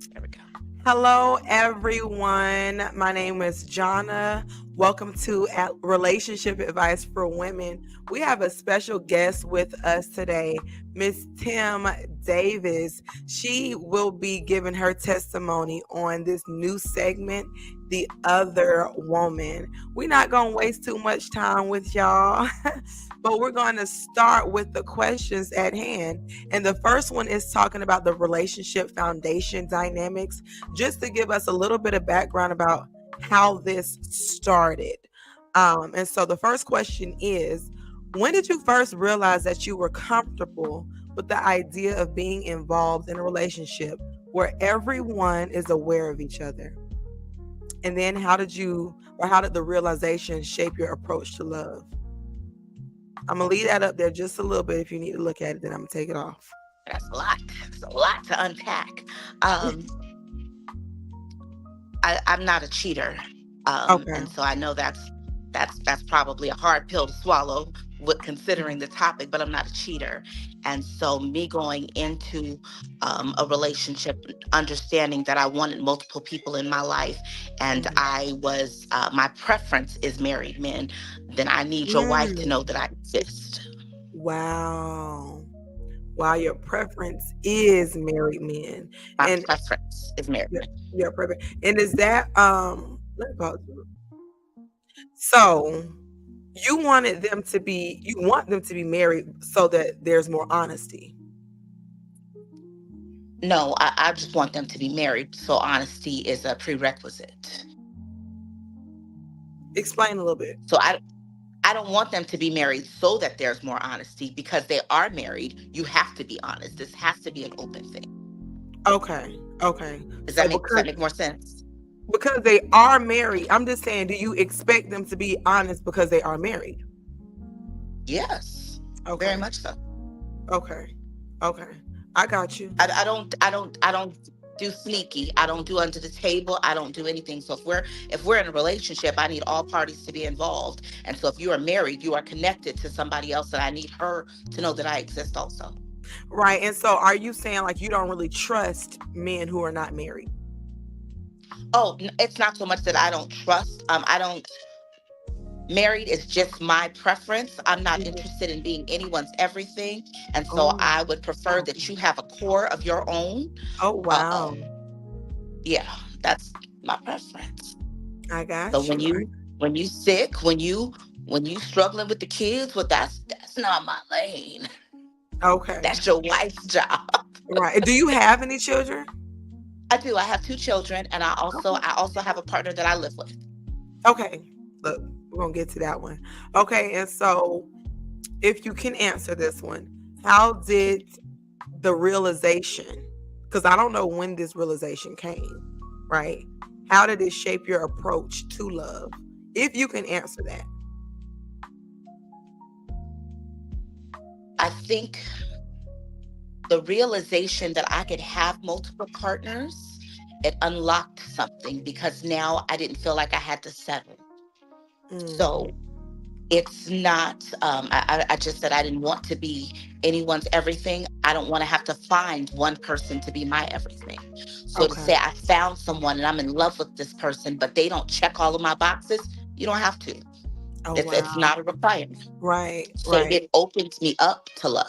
There we go. Hello, everyone. My name is Jonna. Welcome to Relationship Advice for Women. We have a special guest with us today, Miss Tim Davis. She will be giving her testimony on this new segment, The Other Woman. We're not going to waste too much time with y'all, but we're going to start with the questions at hand. And the first one is talking about the relationship foundation dynamics, just to give us a little bit of background about how this started. And so the first question is, when did you first realize that you were comfortable with the idea of being involved in a relationship where everyone is aware of each other? And then how did the realization shape your approach to love? I'm going to leave that up there just a little bit. If you need to look at it, then I'm going to take it off. That's a lot. It's a lot to unpack. I'm not a cheater, Okay. and so I know that's probably a hard pill to swallow with considering the topic. But I'm not a cheater, and so me going into a relationship, understanding that I wanted multiple people in my life, and I was my preference is married men. Then I need your wife to know that I exist. Wow. Wow, your preference is married men. My And preference is married men. your preference. And is that let me pause. So you want them to be married so that there's more honesty. No, I just want them to be married. So honesty is a prerequisite. Explain a little bit. So I don't want them to be married so that there's more honesty, because they are married. You have to be honest. This has to be an open thing. Okay. Does that make more sense? Because they are married, I'm just saying, do you expect them to be honest because they are married? Yes. Okay. Very much so. Okay. I got you. I don't do sneaky. I don't do under the table. I don't do anything. So if we're in a relationship, I need all parties to be involved. And so if you are married, you are connected to somebody else, and I need her to know that I exist also. Right. And so are you saying like you don't really trust men who are not married? Oh, it's not so much that I don't trust. Married is just my preference. I'm not interested in being anyone's everything. And so I would prefer that you have a core of your own. Oh, wow. Yeah, that's my preference. I got So you. when you sick, when you struggling with the kids, well, that's not my lane. Okay. That's your wife's job. Right. Do you have any children? I do. I have 2 children, and I also have a partner that I live with. Okay. Look, we're going to get to that one. Okay. And so if you can answer this one, how did the realization, because I don't know when this realization came, right? How did it shape your approach to love? If you can answer that. I think the realization that I could have multiple partners, it unlocked something, because now I didn't feel like I had to settle. So it's not, I just said I didn't want to be anyone's everything. I don't want to have to find one person to be my everything. So to say I found someone and I'm in love with this person, but they don't check all of my boxes, you don't have to. It's not a requirement. Right. So it opened me up to love.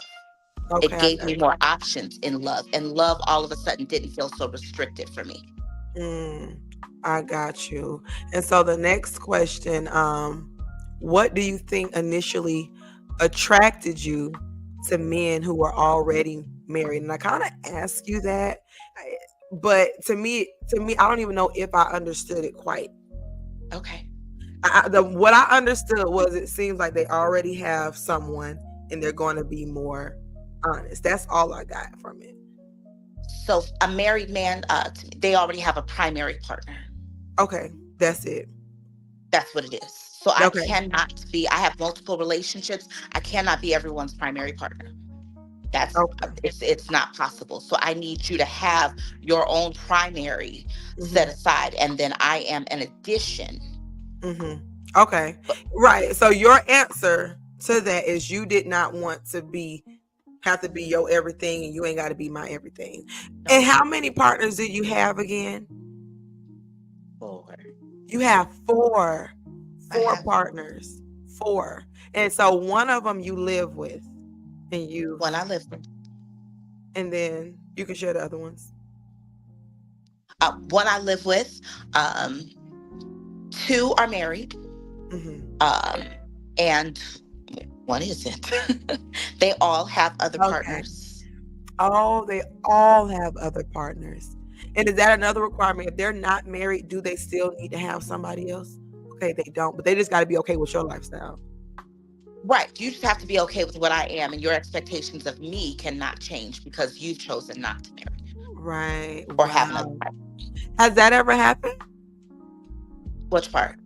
Okay, it gave me more options in love. And love all of a sudden didn't feel so restricted for me. I got you. And so the next question, what do you think initially attracted you to men who were already married? And I kind of asked you that, but to me, I don't even know if I understood it quite. Okay. What I understood was it seems like they already have someone and they're going to be more honest. That's all I got from it. So a married man, they already have a primary partner. Okay, that's it. That's what it is. So I cannot be, I have multiple relationships. I cannot be everyone's primary partner. That's it's not possible. So I need you to have your own primary set aside, and then I am an addition. Okay, right. So your answer to that is you did not want to be have to be your everything, and you ain't got to be my everything. And No. how many partners do you have again? 4. You have four. I Four have partners. Four. And so one of them you live with, and one I live with. then you can share the other ones. One I live with. Um, 2 are married. Mm-hmm. And one isn't. They all have other Okay. partners. Oh, they all have other partners. And is that another requirement? If they're not married, do they still need to have somebody else? Okay, they don't, but they just got to be okay with your lifestyle. Right. You just have to be okay with what I am, and your expectations of me cannot change because you've chosen not to marry Right. or have another Wow. partner. Has that ever happened? Which part?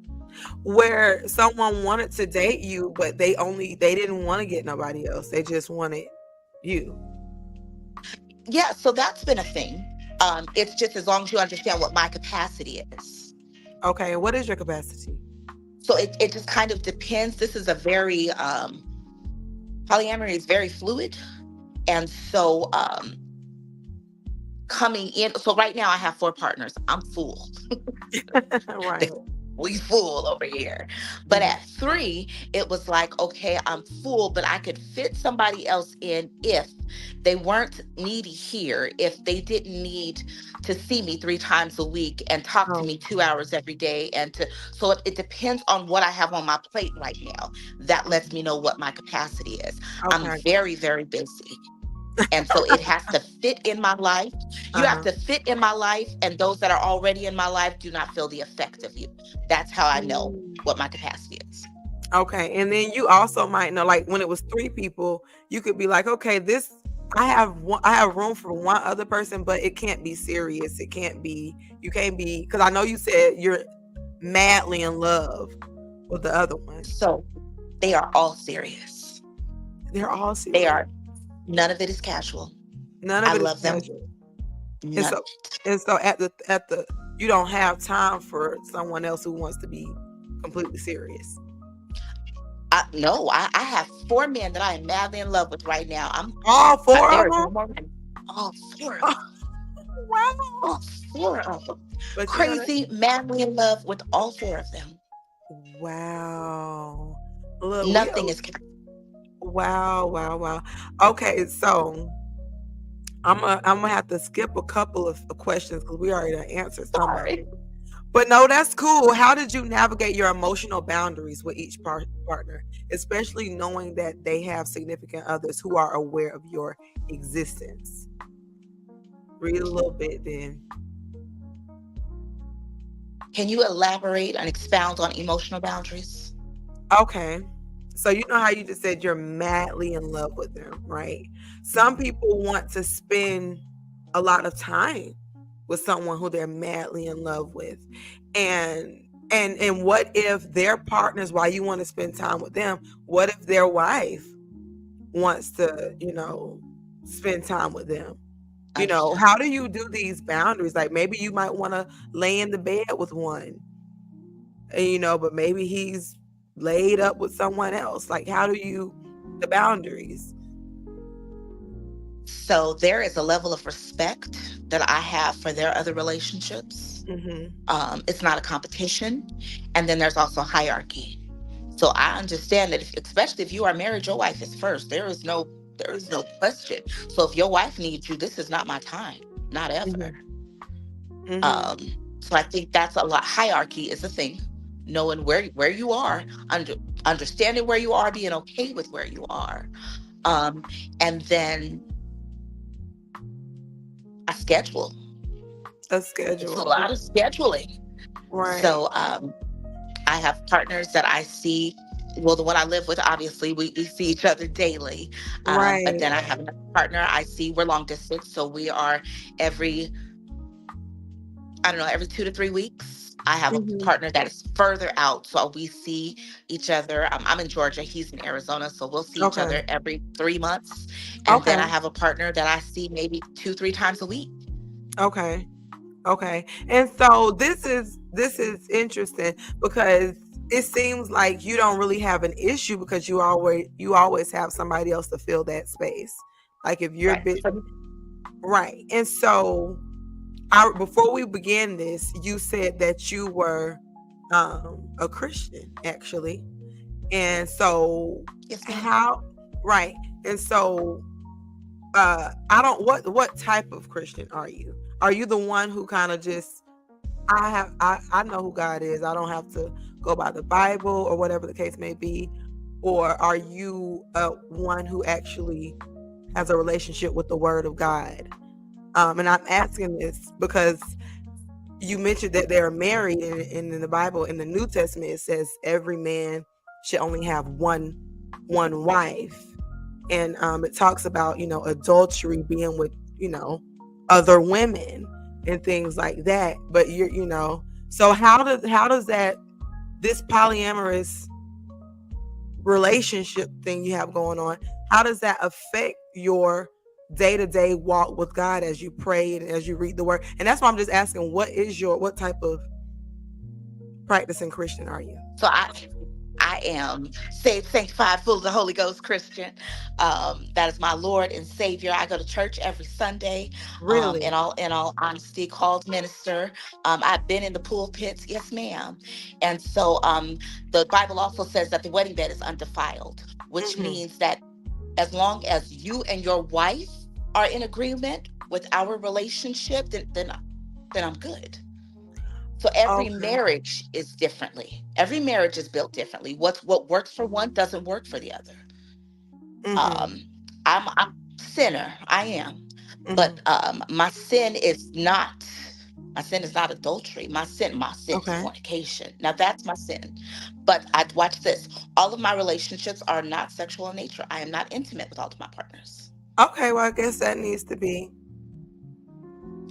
Where someone wanted to date you, but they didn't want to get nobody else. They just wanted you. Yeah, so that's been a thing. It's just as long as you understand what my capacity is. Okay, and what is your capacity? So it just kind of depends. This is a very polyamory is very fluid. And so coming in, so right now I have 4 partners. I'm full. Right. We full over here. But Mhm. at 3, it was like, okay, I'm full, but I could fit somebody else in if they weren't needy here, if they didn't need to see me 3 times a week and talk to Oh, me 2 hours every day. So it depends on what I have on my plate right now. That lets me mhm. know what my capacity is. I'm Okay. very, very busy. And so it has to fit in my life. You have Uh-huh. to fit in my life, and those that are already in my life do not feel the effect of you. That's how I know Mm. what my capacity is. Okay, and then you also might know, like when it was 3 people, you could be like, okay, this I have room for one other person, but it can't be serious. It can't be you can't be because I know you said you're madly in love with the other one. So they are all serious. They're all They serious. are, none of it is casual. None of I it is love them. casual. And None of so it. at the you don't have time for someone else who wants to be completely serious. No, I have 4 men that I am madly in love with right now. All 4 of There is them? no more men. All 4 of them. Oh, wow. All 4 of them. But you know that Crazy, madly in love with all 4 of them. wow. Look, Nothing is casual. wow, wow, wow. Okay, so I'm gonna have to skip a couple of questions because we already done answered some of Sorry. them. But no, that's cool. How did you navigate your emotional boundaries with each partner, especially knowing that they have significant others who are aware of your existence? Read a little bit then. Can you elaborate and expound on emotional boundaries? Okay. So you know how you just said you're madly in love with them, right? Some Mhm. people want to spend a lot of time with someone who they're madly in love with. And and what if their partners, while you want to spend time with them, what if their wife wants to, spend time with them? Understood. How do you do these boundaries? Like maybe you might want to lay in the bed with one, and, but maybe he's laid up with someone else. Like, how do you the boundaries? So there is a level of respect that I have for their other relationships. Hmm. It's not a competition. And then there's also hierarchy. So I understand that especially if you are married, your wife is first. There is no question. So if your wife needs you, this is not my time. Not ever. Hmm. Hmm. Um, so I think that's a lot. Hierarchy is a thing. Knowing where you are, understanding where you are, being okay with where you are. Um, and then a schedule. A It's a schedule. lot of scheduling. Right. So I have partners that I see. Well, the one I live with, obviously, we see each other daily. But Right. then I have another partner I see. We're long distance, so we are every, I don't know, every 2 to 3 weeks. I have a Hmm. partner that is further out, so we see each other. I'm in Georgia, he's in Arizona, so we'll see each Okay. other every 3 months. And then Okay. I have a partner that I see maybe 2, 3 times a week. Okay. Okay. And so this is interesting because it seems like you don't really have an issue because you always have somebody else to fill that space. Like if you're Right. bit right. And so before we began this, you said that you were a Christian, actually. And so Yes, ma'am. how right. And so I don't what type of Christian are you? Are you the one who kind of just I know who God is. I don't have to go by the Bible or whatever the case may be. Or are you one who actually has a relationship with the Word of God? And I'm asking this because you mentioned that they're married, and in the Bible, in the New Testament, it says every man should only have one wife, and it talks about adultery being with other women and things like that. But so how does that this polyamorous relationship thing you have going on, how does that affect your day-to-day walk with God as you pray and as you read the word? And that's why I'm just asking, what type of practicing Christian are you? So I am saved, sanctified, full of the Holy Ghost Christian. That is my Lord and Savior. I go to church every Sunday. Really? In all honesty, called minister. I've been in the pulpits, yes, ma'am. And so the Bible also says that the wedding bed is undefiled, which Mm-hmm. means that as long as you and your wife are in agreement with our relationship, then I'm good. So every Okay. marriage is differently. Every marriage is built differently. What works for one doesn't work for the other. Mm-hmm. Um, I'm a sinner. I am, Mm-hmm. but my sin is not adultery. My sin is Okay. fornication. Now that's my sin. But I watch this. All of my relationships are not sexual in nature. I am not intimate with all of my partners. Okay, well, I guess that needs to be.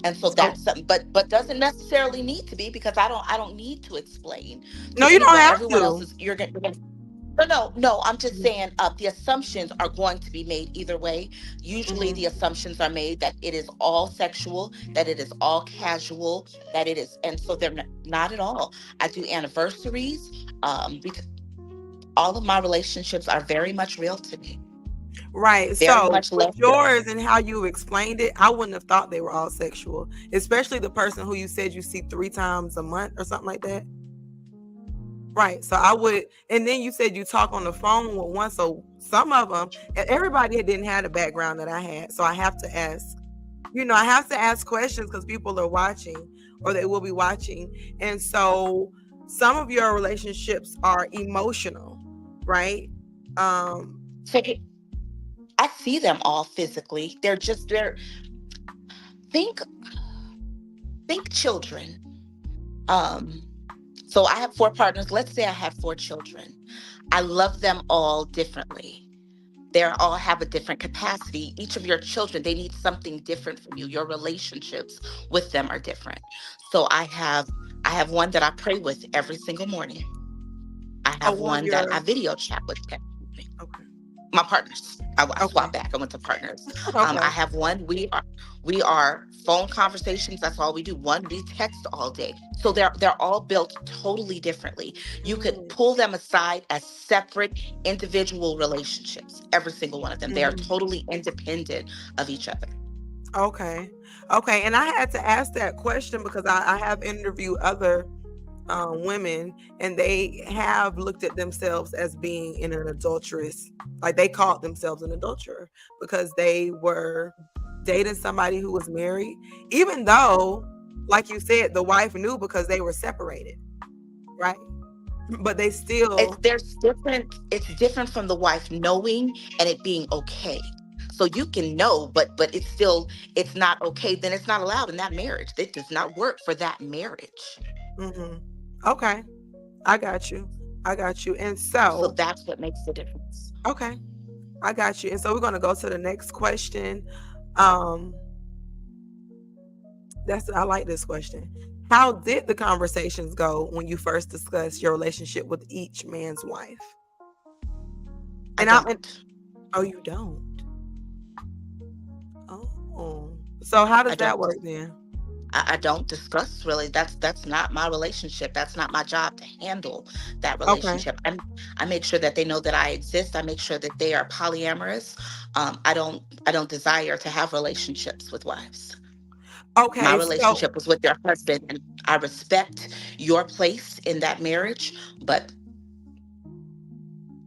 And so So that's something, but doesn't necessarily need to be, because I don't need to explain no, to you don't anyone. have Everyone else to. is you're gonna no, I'm just Mhm. saying the assumptions are going to be made either way. Usually the Mhm. assumptions are made that it is all sexual, that it is all casual, that it is, and so they're not at all. I do anniversaries, because all of my relationships are very much real to me, Right. very So much with love filled. yours and how you explained it, I wouldn't have thought they were all sexual, especially the person who you said you see 3 times a month or something like that. Right. So I would, and then you said you talk on the phone with one. So some of them, everybody didn't have the background that I had. So I have to ask, I have to ask questions because people are watching or they will be watching. And so some of your relationships are emotional, right? Um, So I see them all physically. They're think think children. Um, so I have 4 partners. Let's say I have 4 children. I love them all differently. They all have a different capacity. Each of your children, they need something different from you. Your relationships with them are different. So I have one that I pray with every single morning. I oh, have one of one that I your, video chat with. okay. My partners. I Okay. swapped back. I went to partners. I Okay. have one. We are phone conversations. That's all we do. One, we text all day. So they're all built totally differently. You could Mm, pull them aside as separate individual relationships. Every single one of them. They are mhm. totally independent of each other. Okay. Okay. And I had to ask that question because I have interviewed other women, and they have looked at themselves as being in an adulterous, like they called themselves an adulterer because they were dating somebody who was married, even though, like you said, the wife knew because they were separated, right? But they It's still, there's different it's different from the wife knowing and it being okay. So you can know, but it's not okay, then it's not allowed in that marriage. It does not work for that marriage. mhm. Okay, I got you. I got you. And So so, that's what makes the difference. okay, I got you. And so we're going to go to the next question. Um, I like this question. How did the conversations go when you first discussed your relationship with each man's wife? I And don't. oh, you don't. Oh, so how I does that don't. work then? I don't discuss really. That's not my relationship. That's not my job to handle that Okay. relationship. I make sure that they know that I exist. I make sure that they are polyamorous. I don't desire to have relationships with wives. My Okay. So relationship was with your husband, and I respect your place in that marriage. But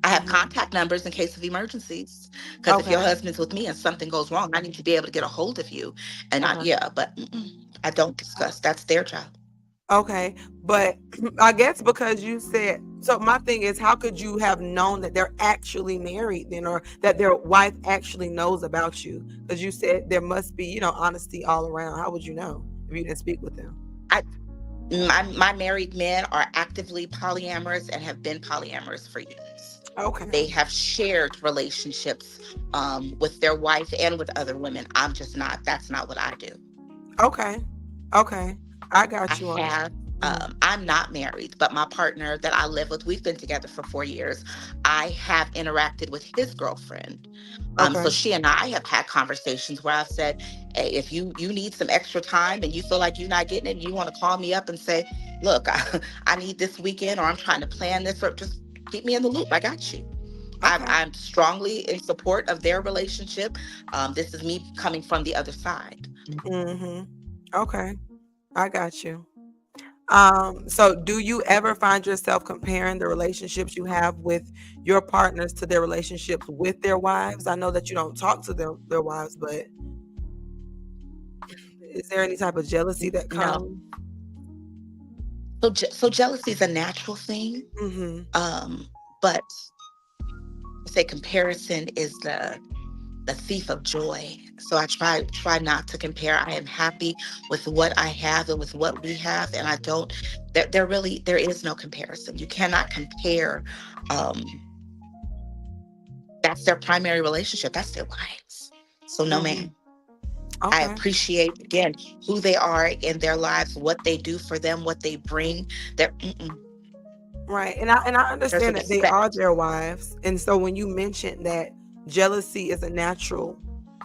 I have mhm. contact numbers in case of emergencies. Because if your Okay. husband's with me and something goes wrong, I need to be able to get a hold of you. And I, Okay. yeah, but I don't discuss. That's their job. Okay, but I guess because you said so, my thing is, how could you have known that they're actually married then, or that their wife actually knows about you? Because you said there must be, honesty all around. How would you know if you didn't speak with them? I my married men are actively polyamorous and have been polyamorous for years. Okay, They have shared relationships with their wife and with other women. I'm just not. That's not what I do. okay, okay. I I got you on that. have. Mhm. I'm not married, but my partner that I live with, we've been together for 4 years. I have interacted with his girlfriend. So Okay, she and I have had conversations where I've said, hey, if you need some extra time and you feel like you're not getting it, you want to call me up and say, look, I need this weekend, or I'm trying to plan this, or just keep me in the loop. I got you. okay. I'm strongly in support of their relationship. This is me coming from the other side. Mm-hmm. Okay, I got you. So do you ever find yourself comparing the relationships you have with your partners to their relationships with their wives? I know that you don't talk to their wives, but is there any type of jealousy that No. comes? So jealousy is a natural thing. Mm-hmm. But I say comparison is the thief of joy. So I try not to compare. I am happy with what I have and with what we have, and I don't. There is no comparison. You cannot compare. Um, that's their primary relationship. That's their lives. So no, Mm-hmm. man. I Okay. appreciate again who they are in their lives, what they do for them, what they bring. There, Right. And I there's a understand that they are respect. their wives. And so when you mentioned that jealousy is a natural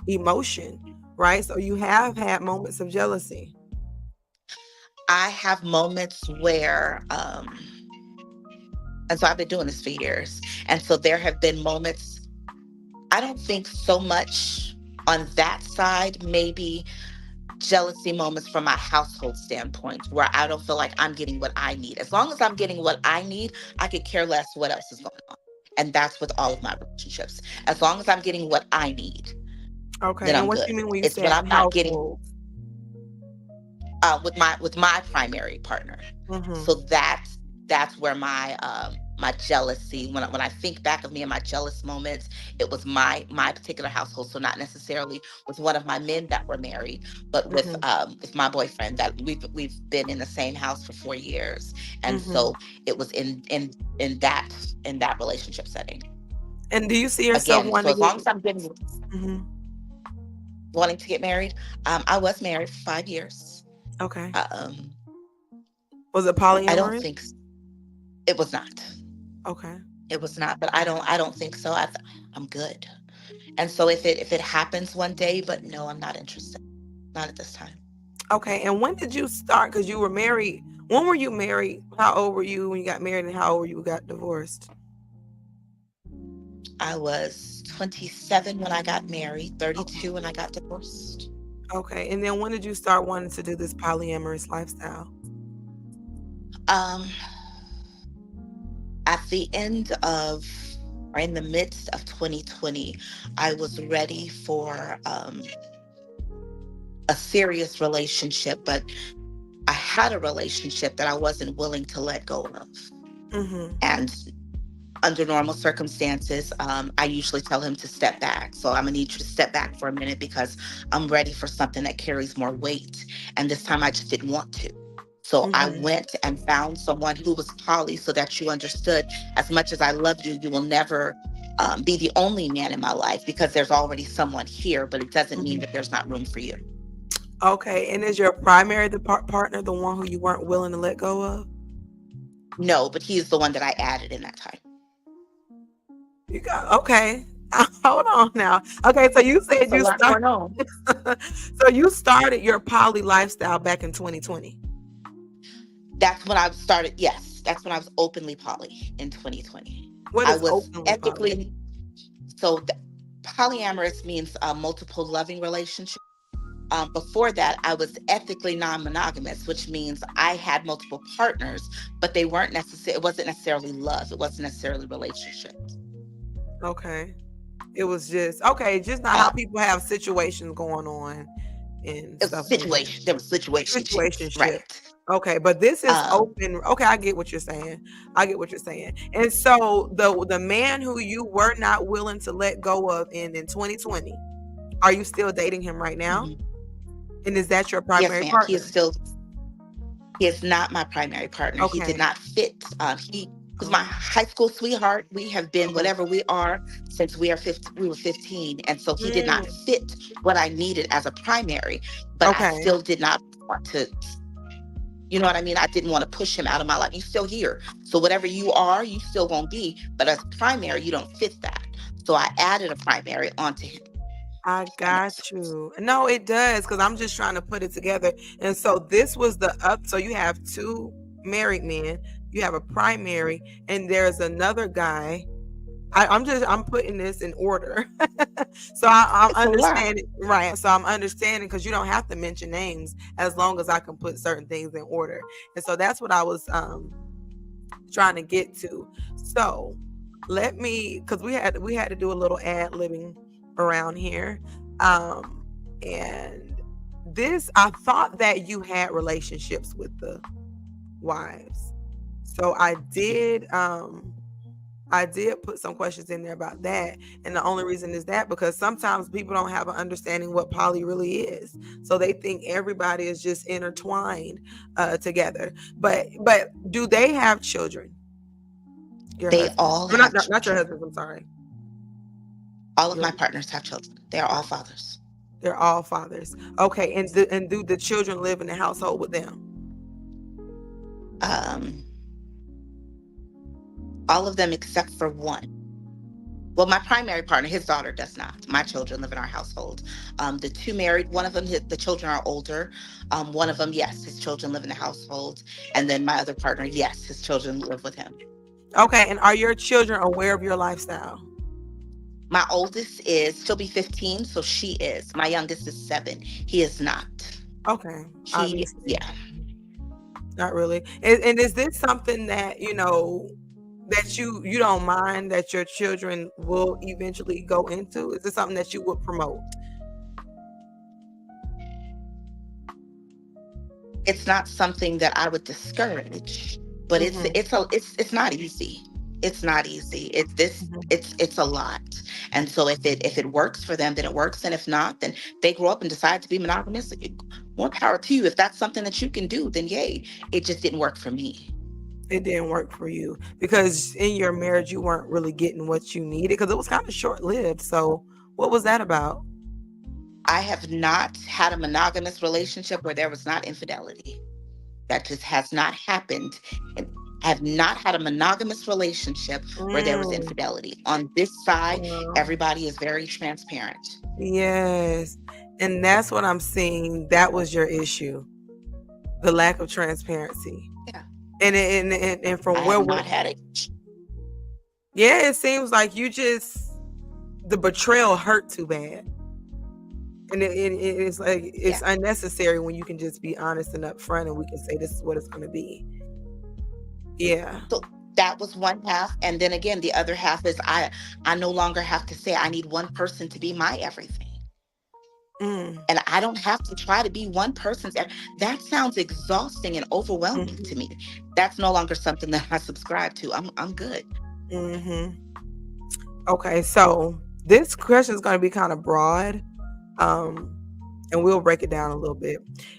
emotion, right? So you have had moments of jealousy. I have moments where, and so I've been doing this for years, and so there have been moments. I don't think so much on that side, maybe jealousy moments from a household standpoint where I don't feel like I'm getting what I need. As long as I'm getting what I need, I could care less what else is going on. And that's with all of my relationships. As long as I'm getting what I need, then Okay. And I'm what you good. mean when you It's when said I'm not getting household? with my primary partner. Mm-hmm. So that's where my jealousy, when I think back of me and my jealous moments, it was my particular household. So not necessarily with one of my men that were married, but Mm-hmm. with my boyfriend that we've been in the same house for 4 years. And Mm-hmm. so it was in that in that relationship setting. And do you see yourself Again, so wanting as to long as get? I'm getting Mhm. wanting to get married, I was married for 5 years. Okay. Um, Was it I don't polyamorous? think it was not. Okay. It was not, but I don't think so. I'm good. And so if it happens one day, but no, I'm not interested. Not at this time. Okay. And when did you start? Because you were married. When were you married? How old were you when you got married, and how old were you when you got divorced? I was 27 when I got married, 32 when I got divorced. Okay. And then when did you start wanting to do this polyamorous lifestyle? Um, at the end of or in the midst of 2020, I was ready for a serious relationship, but I had a relationship that I wasn't willing to let go of. Mm-hmm. And under normal circumstances, I usually tell him to step back. So I'm gonna need you to step back for a minute because I'm ready for something that carries more weight. And this time I just didn't want to. So I Mm-hmm. went and found someone who was poly so that you understood as much as I love you, you will never be the only man in my life because there's already someone here, but it doesn't mean Mm-hmm. that there's not room for you. Okay. And is your primary partner the one who you weren't willing to let go of? No, but he's the one that I added in that time. You got okay. Hold on now. Okay, so you said It's a you lot start. going on. So you started your poly lifestyle back in 2020. That's when I started. Yes, that's when I was openly poly in 2020. What I is was openly poly? ethically so. Polyamorous means a multiple loving relationship. Before that, I was ethically non-monogamous, which means I had multiple partners, but they weren't necessarily. It wasn't necessarily love. It wasn't necessarily relationship. Okay. It was just okay, just not how Uh, people have situations going on and it was stuff like that. situation. There was situationships, Situationship. right? Okay, but this is Um, open. Okay, I get what you're saying. I get what you're saying. And so the man who you were not willing to let go of in 2020, are you still dating him right now? mhm. And is that your Yes, primary ma'am. He is partner? still. He is not my primary partner. He did Okay. not fit. He was my Oh, high school sweetheart. We have been mhm. whatever we are since we are 15, we were 15. And so he did not Mm, fit what I needed as a primary, but I okay. still did not want to, you know what I mean? I didn't want to push him out of my life. You still here. So whatever you are, you still gonna be. But as primary, you don't fit that. So I added a primary onto him. I And got you. No, it does because I'm just trying to put it together. And so this was the up. So you have two married men, you have a primary, and there's another guy. I'm putting this in order. So I'm it's a lot. understanding, right? So I'm understanding because you don't have to mention names as long as I can put certain things in order. And so that's what I was trying to get to. So let me, because we had to do a little ad libbing around here, and this I thought that you had relationships with the wives, so I did put some questions in there about that. And the only reason is that because sometimes people don't have an understanding what poly really is. So they think everybody is just intertwined together. But do they have children? Your They husband. all Well, not, have not not your children. husband, I'm sorry. All of Your my partners have children. They are all fathers. they're all fathers. Okay, and do the children live in the household with them? Um, all of them except for one. Well, my primary partner, his daughter does not. My children live in our household. The two married, one of them, the children are older. One of them, yes, his children live in the household. And then my other partner, yes, his children live with him. Okay, and are your children aware of your lifestyle? My oldest is, she'll be 15, so she is. My youngest is 7. He is not. Okay, He, obviously. yeah. Not really. And is this something that, that you don't mind that your children will eventually go into? Is this something that you would promote? It's not something that I would discourage, but Hmm. it's not easy. It's not easy. Hmm. It's a lot. And so if it works for them, then it works. And if not, then they grow up and decide to be monogamous. More power to you. If that's something that you can do, then yay. It just didn't work for me. It didn't work for you because in your marriage you weren't really getting what you needed because it was kind of short lived. So what was that about? I have not had a monogamous relationship where there was not infidelity. That just has not happened. And I have not had a monogamous relationship where there was Mm, infidelity. On this side, well, everybody is very transparent. yes. And that's what I'm seeing. That was your issue, the lack of transparency. Yeah. And I from have where not we're, had it. yeah, it seems like the betrayal hurt too bad. And it's like it's Yeah. unnecessary when you can just be honest and upfront and we can say this is what it's going to be. Yeah. So that was one half. And then again, the other half is I no longer have to say I need one person to be my everything. Mm, And I don't have to try to be one person's. That sounds exhausting and overwhelming to hmm. me. That's no longer something that I subscribe to. I'm good. Hmm. Okay, so this question is going to be kind of broad, um, and we'll break it down a little bit.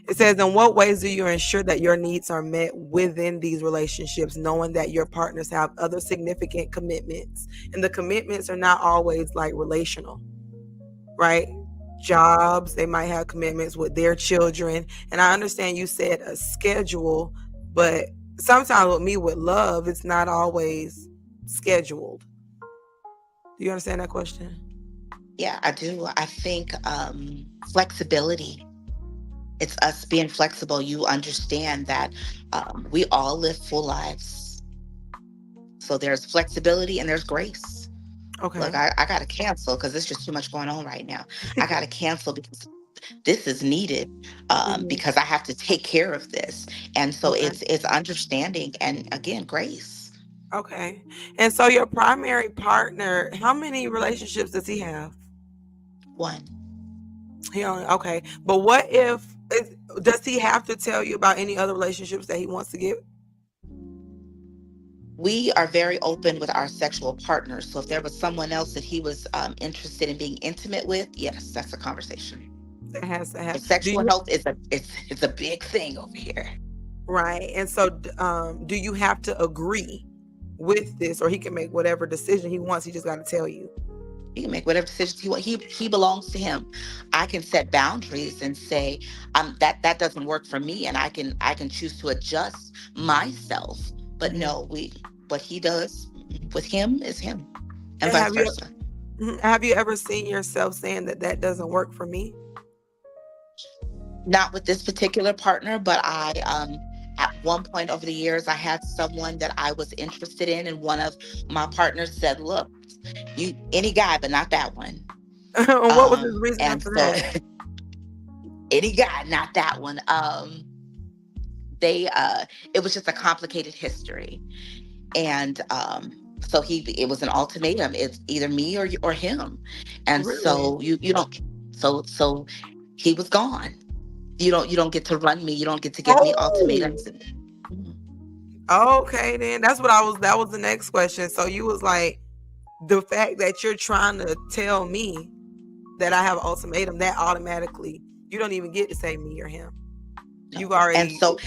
It says, in what ways do you ensure that your needs are met within these relationships, knowing that your partners have other significant commitments? And the commitments are not always like relational, right? Jobs, they might have commitments with their children. And I understand you said a schedule, but sometimes with me, with love, it's not always scheduled. Do you understand that question? Yeah, I do. I think flexibility. It's us being flexible. You understand that we all live full lives. So there's flexibility and there's grace. Look, Okay. I got to cancel because there's just too much going on right now. I got to cancel because this is needed, Hmm. because I have to take care of this. And so Okay. it's understanding and again grace. Okay. And so your primary partner, how many relationships does he have? One, He only, okay. But what if does he have to tell you about any other relationships that he wants to get? we are very open with our sexual partners. So if there was someone else that he was interested in being intimate with, yes, that's a conversation. That has to have. But Do sexual you health is it's a big thing over here. right? And so, do you have to agree with this, or he can make whatever decision he wants? He just got to tell you. He can make whatever decisions he wants. He belongs to him. I can set boundaries and say that doesn't work for me, and I can choose to adjust myself. But Hmm. no, we what he does with him is him, and And vice versa. have you ever seen yourself saying that that doesn't work for me? Not with this particular partner, but I at one point over the years I had someone that I was interested in, and one of my partners said, "Look, you any guy, but not that one." And what was his reasoning And for so that? any guy, not that one. They It was just a complicated history, and so he it was an ultimatum. It's either me or him, and Really? so you don't. So he was gone. You don't get to run me. You don't get to give me Oh, ultimatums. Mhm. okay, then that's what I was. That was the next question. So you was like, the fact that you're trying to tell me that I have an ultimatum, that automatically you don't even get to say me or him. No. You've And already. so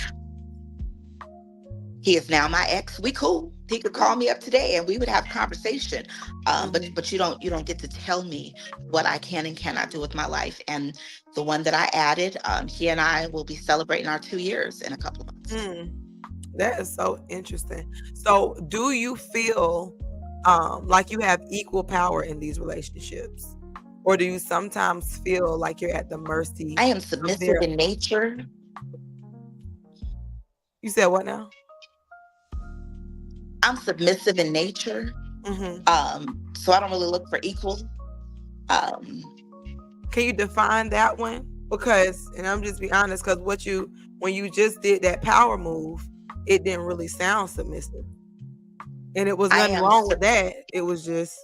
he is now my ex. We cool. He could call me up today and we would have a conversation. Mhm. But you don't get to tell me what I can and cannot do with my life. And the one that I added, he and I will be celebrating our 2 years in a couple of months. Mm, that is so interesting. So, do you feel like you have equal power in these relationships, or do you sometimes feel like you're at the mercy I am of submissive their? in nature. You said what now? I'm submissive in nature. Hmm. So I don't really look for equal. Um, Can you define that one? Because, and I'm just be honest, because when you just did that power move, it didn't really sound submissive, and it was I nothing am wrong sub- with that. It was just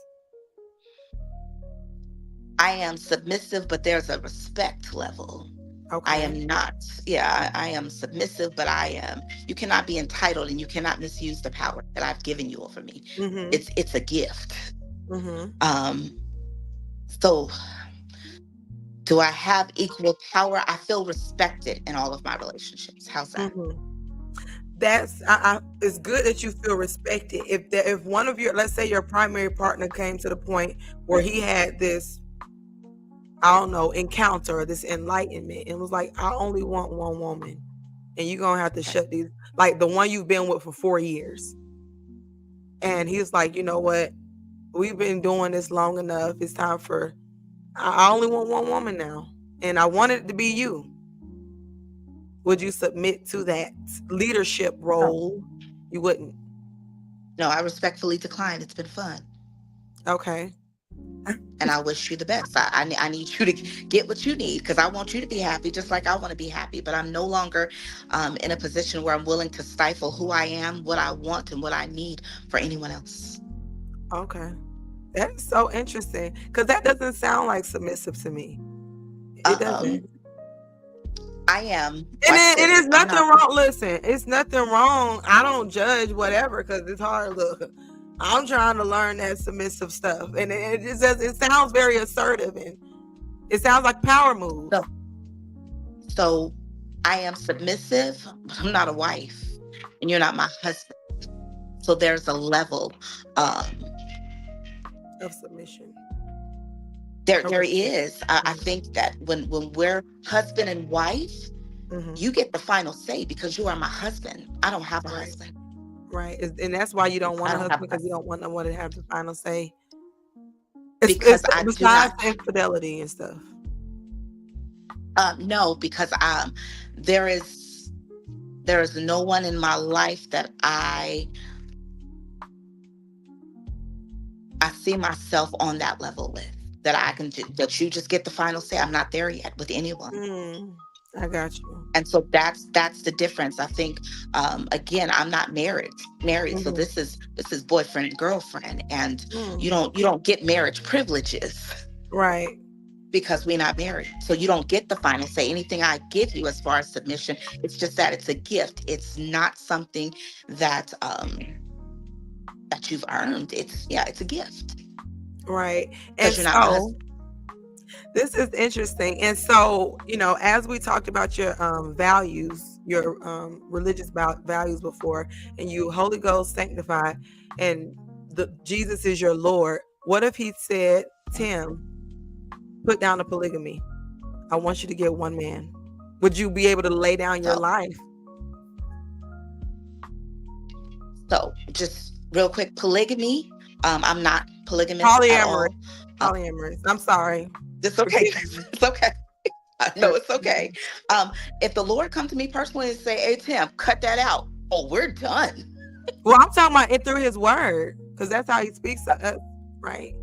I am submissive, but there's a respect level. I okay. am not. Yeah, I am submissive, but I am. You cannot be entitled, and you cannot misuse the power that I've given you over me. Mm-hmm. It's a gift. Mm-hmm. Um, so do I have equal power? I feel respected in all of my relationships. How's that? Mm-hmm. That's it's good that you feel respected. If one of your, let's say your primary partner came to the point where he had this, I don't know, encounter or this enlightenment and was like, I only want one woman, and you're gonna have to Right. shut these, like the one you've been with for 4 years. And he's like, you know what? We've been doing this long enough. It's time for I only want one woman now. And I want it to be you. Would you submit to that leadership No, role? You wouldn't. no, I respectfully decline. It's been fun. Okay. And I wish you the best. I need you to get what you need because I want you to be happy just like I want to be happy. But I'm no longer in a position where I'm willing to stifle who I am, what I want, and what I need for anyone else. Okay. That's so interesting because that doesn't sound like submissive to me. It Um, doesn't. I am, And like I it said, is I'm nothing not. wrong. Listen, it's nothing wrong. I don't judge whatever because it's hard. Look, I'm trying to learn that submissive stuff, and it sounds very assertive, and it sounds like power move. So, so I am submissive, but I'm not a wife, and you're not my husband. So there's a level. Um, Of submission. there Of respect. is. I think that when we're husband and wife, Mm-hmm. you get the final say because you are my husband. I don't have a Right. husband. Right. And that's why you don't I want a don't have husband a because you husband. don't want no one to have the final say. It's because I do besides not. the infidelity and stuff. No, because there is there is no one in my life that I see myself on that level with, that I can that you just get the final say. I'm not there yet with anyone. Mm, I got you. And so that's the difference. I think, again, I'm not married, so Hmm. this is boyfriend girlfriend, and Mm, you don't get marriage privileges right, because we're not married. So you don't get the final say. Anything I give you as far as submission, it's just that it's a gift. It's not something that that you've earned. It's, yeah, it's a gift right. And because you're not my so husband. this is interesting. And so, as we talked about your values, your religious values before, and you Holy Ghost sanctified, and Jesus is your Lord. What if he said, Tim, put down the polygamy? I want you to get one man. Would you be able to lay down your So life? just real quick, polygamy. I'm not polygamous at Polyamorous. all. Um, Polyamorous. I'm sorry. it's okay. Forgive me. It's okay. No, it's Forgive okay. me. If the Lord come to me personally and say, "Hey Tim, cut that out," oh, we're done. Well, I'm talking about it through his word, because that's how he speaks to us, right?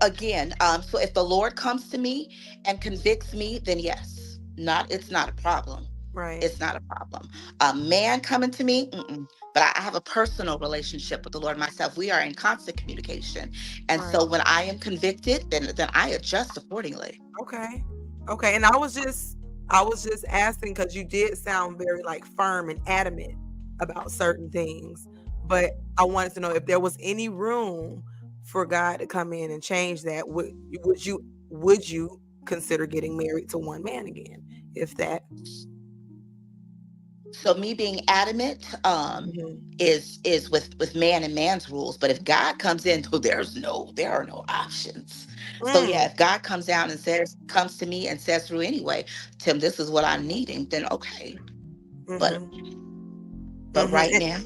Again, so if the Lord comes to me and convicts me, then yes, not it's not a problem. Right. It's not a problem. A man coming to me, mm-mm. But I have a personal relationship with the Lord myself. We are in constant communication, and Right. so when I am convicted, then I adjust accordingly. Okay. Okay. And I was just asking because you did sound very like firm and adamant about certain things. But I wanted to know if there was any room for God to come in and change that. Would you consider getting married to one man again? If that. So me being adamant, Mhm. is with man and man's rules. But if God comes in, oh, there are no options. So yeah, Mm, if God comes to me and says through anyway, Tim, this is what I'm needing, then okay. But mhm. right Mhm. now,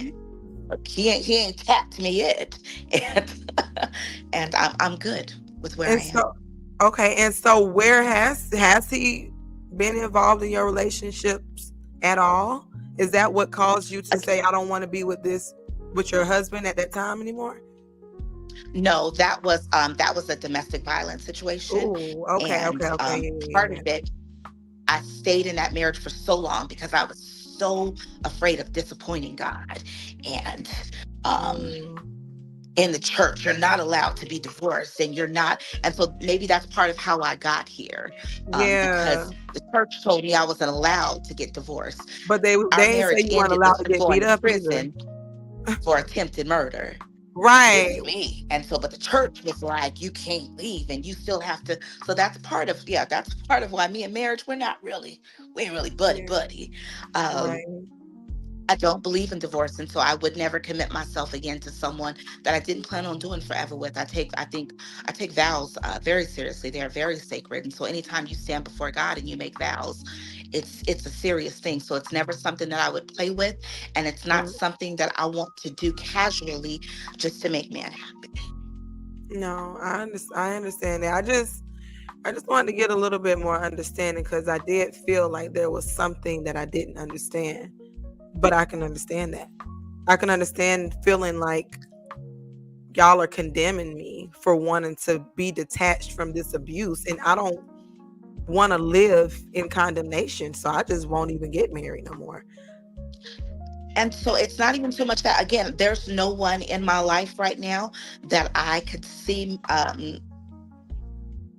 look, he ain't tapped me yet, and I'm good with where I And am. so, okay, and so where has he been involved in your relationships at all? Is that what caused you to Ag- say, I don't want to be with your husband at that time anymore? No, that was a domestic violence situation, Oh, okay, and okay, okay, yeah, yeah, part yeah. of it, I stayed in that marriage for so long because I was so afraid of disappointing God. And um, Mm, in the church, you're not allowed to be divorced, and you're not. And so maybe that's part of how I got here, yeah, because the church told me I wasn't allowed to get divorced. but they Our didn't say marriage you weren't ended allowed with to him get going beat to up either. prison for attempted murder. Right. Didn't me. And so, but the church was like, you can't leave and you still have to. So that's part of why me and marriage, we ain't really buddy Yeah, buddy. Um, right. I don't believe in divorce. And so I would never commit myself again to someone that I didn't plan on doing forever with. I take vows very seriously. They are very sacred. And so anytime you stand before God and you make vows, it's a serious thing. So it's never something that I would play with. And it's not Mm, something that I want to do casually just to make man happy. no, I understand that. I just wanted to get a little bit more understanding because I did feel like there was something that I didn't understand. But I can understand that. I can understand feeling like y'all are condemning me for wanting to be detached from this abuse. And I don't want to live in condemnation. So I just won't even get married no more. And so it's not even so much that, again, there's no one in my life right now that I could see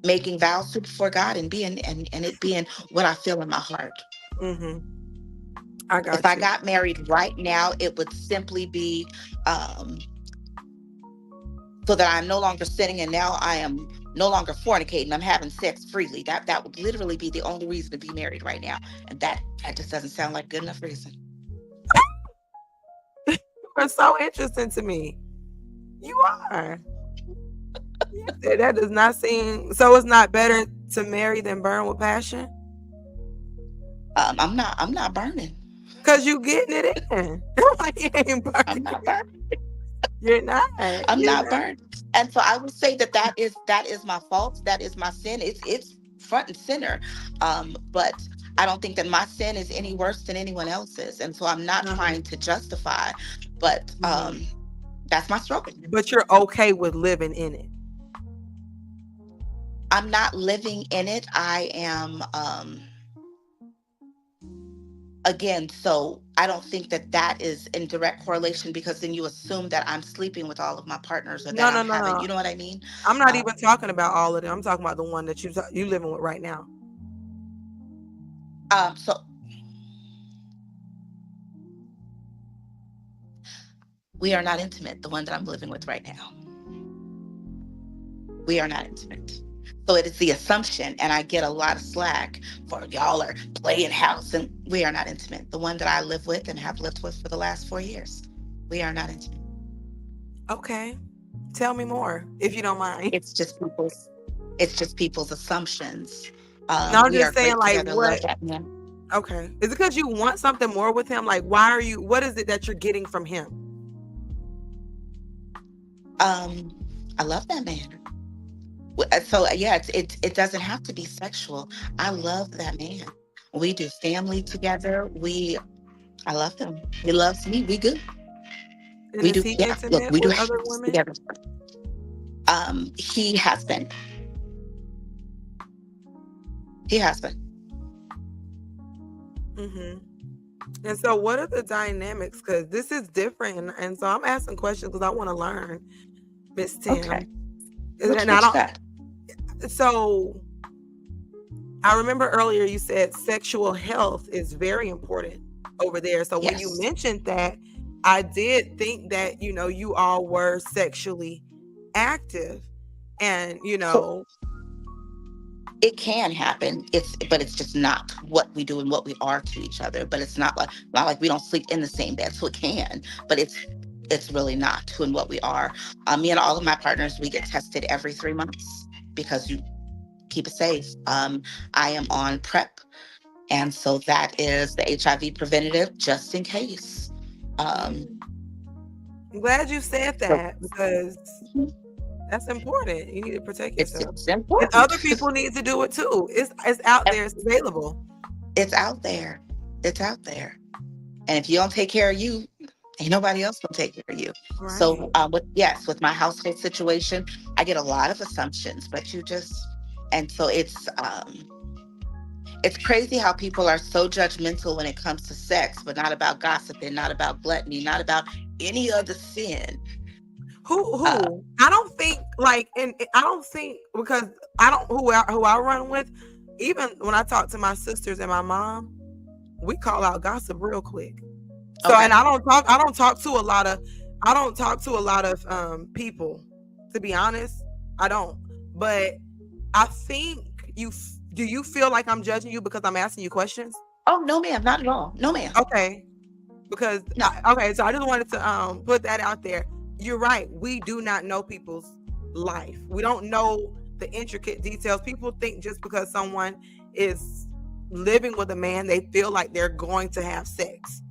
making vows to before God and and it being what I feel in my heart. Hmm. I If got I you. got married right now, it would simply be um, so that I'm no longer sinning, and now I am no longer fornicating. I'm having sex freely. That would literally be the only reason to be married right now, and that just doesn't sound like good enough reason. You're so interesting to me. You are. That does not seem so. It's not better to marry than burn with passion I'm not burning. because you getting it in. Like you ain't I'm burning. not burning. You're not. I'm You're not not. burning. And so I would say that that is my fault. That is my sin. It's front and center. But I don't think that my sin is any worse than anyone else's. And so I'm not trying to justify, but Mhm. that's my struggle. But you're okay with living in it. I'm not living in it. I am again, so I don't think that that is in direct correlation, because then you assume that I'm sleeping with all of my partners or that No, I'm no, no, having, no. you know what I mean? I'm not Uh, even talking about all of them. I'm talking about the one that you living with right now. so we are not intimate. The one that I'm living with right now, we are not intimate. So it is the assumption, and I get a lot of slack for y'all are playing house, and we are not intimate. The one that I live with and have lived with for the last 4 years, we are not intimate. Okay. Tell me more, if you don't mind. It's just people's, it's just people's assumptions. No, I'm We are just saying, great like, together. Love what? that man. Okay. Is it because you want something more with him? Like, why are you? What is it that you're getting from him? Um, I love that man. So yeah, it doesn't have to be sexual. I love that man. We do family together. I love him. He loves me. We good. And We is do. he Yeah. Look, intimate we do with other house women? together. He has been. He has been. Mm-hmm. And so, what are the dynamics? Because this is different, and so I'm asking questions because I want to learn, Miss Okay. Tim. And I What you got? don't. So, I remember earlier you said sexual health is very important over there. So when you Yes. mentioned that, I did think that, you all were sexually active. And, So it can happen. But it's just not what we do and what we are to each other. But it's not like we don't sleep in the same bed. So it can, but it's really not who and what we are. Me and all of my partners, we get tested every 3 months because you keep it safe. I am on PrEP, and so that is the HIV preventative, just in case. Um, mm, I'm glad you said so that because that's important. You need to protect yourself. it's And important. other people need to do it too. It's out there, it's available. It's out there. It's out there. And if you don't take care of you, ain't nobody else gonna take care of you. Right. So, with my household situation, I get a lot of assumptions, but you just, and so it's crazy how people are so judgmental when it comes to sex, but not about gossiping, not about gluttony, not about any other sin. Uh, Who? I don't think like, and I don't think because I don't who I run with. Even when I talk to my sisters and my mom, we call out gossip real quick. So, and okay, I don't talk to a lot of people, to be honest. I don't. But I think do you feel like I'm judging you because I'm asking you questions? oh no, ma'am, not at all, no, ma'am, Okay. Because no. okay, so I just wanted to put that out there. You're right. We do not know people's life. We don't know the intricate details. People think just because someone is living with a man, they feel like they're going to have sex.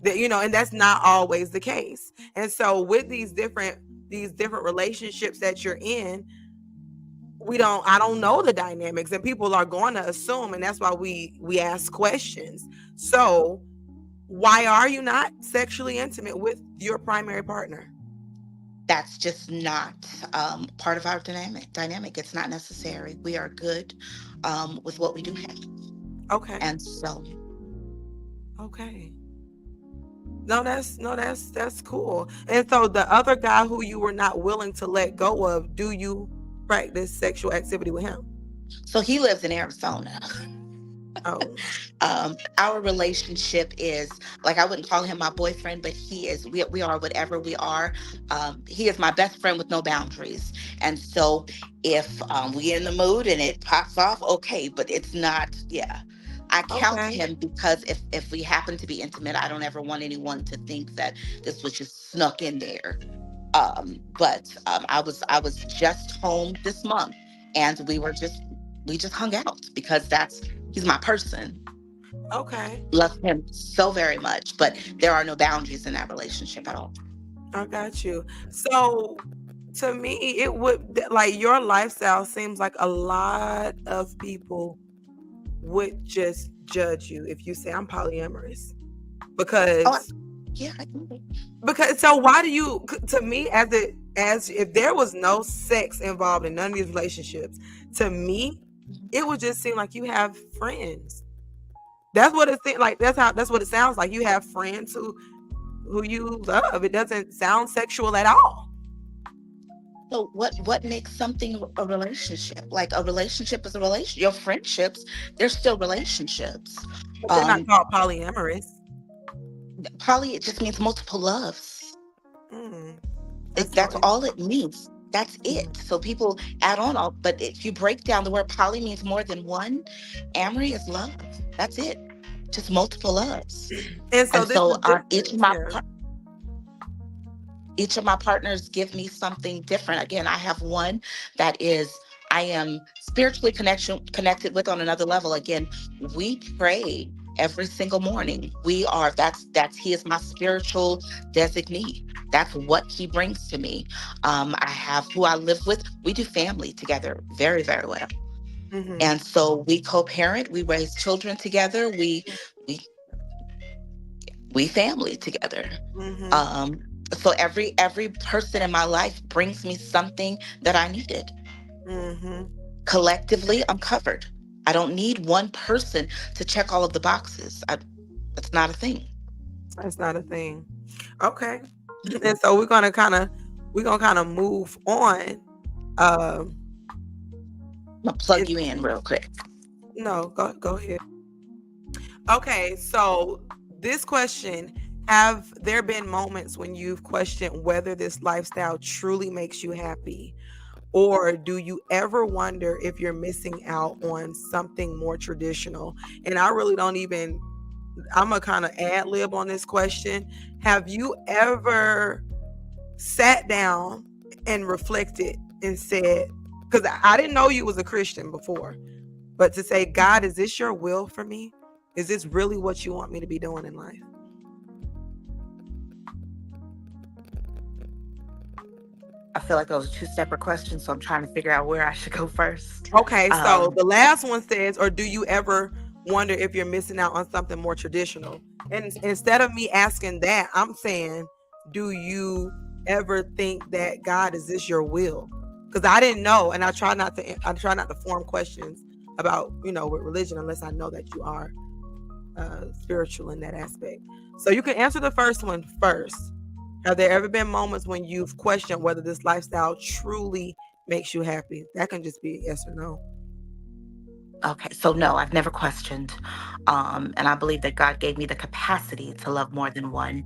That, and that's not always the case. And so with these different relationships that you're in, I don't know the dynamics, and people are going to assume, and that's why we ask questions. So why are you not sexually intimate with your primary partner? That's just not part of our dynamic. It's not necessary. We are good with what we do have, Okay. and so Okay. No, that's cool. And so the other guy who you were not willing to let go of, do you practice sexual activity with him? he lives in Arizona. Oh, Our relationship is, like, I wouldn't call him my boyfriend, but he is. We are whatever we are. He is my best friend with no boundaries, and so if we in the mood and it pops off, okay. But it's not. Yeah, I count okay. him because if we happen to be intimate, I don't ever want anyone to think that this was just snuck in there. But I was just home this month, and we just hung out because he's my person. Okay. Love him so very much, but there are no boundaries in that relationship at all. I got you. So To me, it would, like, your lifestyle seems like a lot of people would just judge you if you say I'm polyamorous. Oh, Because yeah, I get it. so why do you, to me, as if there was no sex involved in none of these relationships, to me it would just seem like you have friends. That's what it seems like. That's what it sounds like. You have friends who you love. It doesn't sound sexual at all. So what makes something a relationship? Like a relationship is a relationship. Your friendships, they're still relationships. But they're not Um, called polyamorous. Poly, it just means multiple loves. Mm, that's so That's all it interesting. means. That's it. So people add on all, but if you break down the word poly means more than one, amory is love. That's it. Just multiple loves. And so And this so is different. Yeah. each of my partners give me something different. Again, I have one that is I am spiritually connected with on another level. Again, we pray every single morning. We are that's he is my spiritual designee. That's what he brings to me. I have who I live with. We do family together very, very well. Mm-hmm. And so we co-parent, we raise children together, we we family together. Mm-hmm. Um, so every person in my life brings me something that I needed. Mm-hmm. Collectively, I'm covered. I don't need one person to check all of the boxes. That's not a thing. That's not a thing. Okay. And so we're gonna kind of move on. Um, I'm gonna plug and, you in real quick. no, go ahead. Okay, so this question: have there been moments when you've questioned whether this lifestyle truly makes you happy? Or do you ever wonder if you're missing out on something more traditional? And I really don't even, I'm a kind of ad lib on this question. Have you ever sat down and reflected and said, because I didn't know you was a Christian before, but to say, God, is this your will for me? Is this really what you want me to be doing in life? I feel like those are two separate questions, so I'm trying to figure out where I should go first. Okay, so Um, the last one says, or do you ever wonder if you're missing out on something more traditional? And instead of me asking that, I'm saying, do you ever think that, God, is this your will? Because I didn't know, and I try not to form questions about, with religion, unless I know that you are spiritual in that aspect. So you can answer the first one first. Have there ever been moments when you've questioned whether this lifestyle truly makes you happy? That can just be yes or no. Okay, so no, I've never questioned, and I believe that God gave me the capacity to love more than one.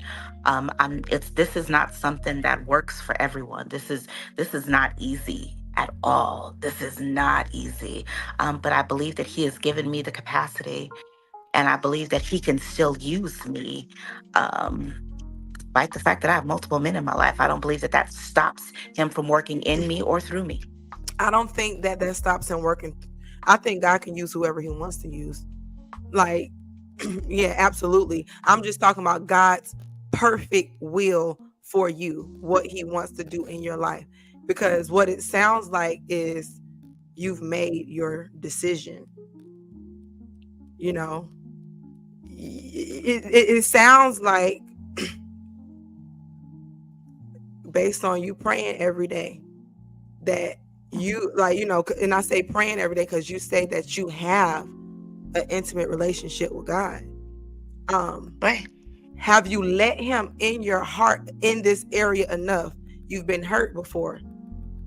This is not something that works for everyone. This is not easy at all. This is not easy, but I believe that He has given me the capacity, and I believe that He can still use me. Um, Despite the fact that I have multiple men in my life, I don't believe that that stops Him from working in me or through me. I don't think that stops him working. I think God can use whoever he wants to use. Like, yeah, absolutely. I'm just talking about God's perfect will for you, what he wants to do in your life. Because what it sounds like is you've made your decision. You know, it sounds like, based on you praying every day, that you, like, and I say praying every day because you say that you have an intimate relationship with God. Um, Right. have you let him in your heart in this area enough? You've been hurt before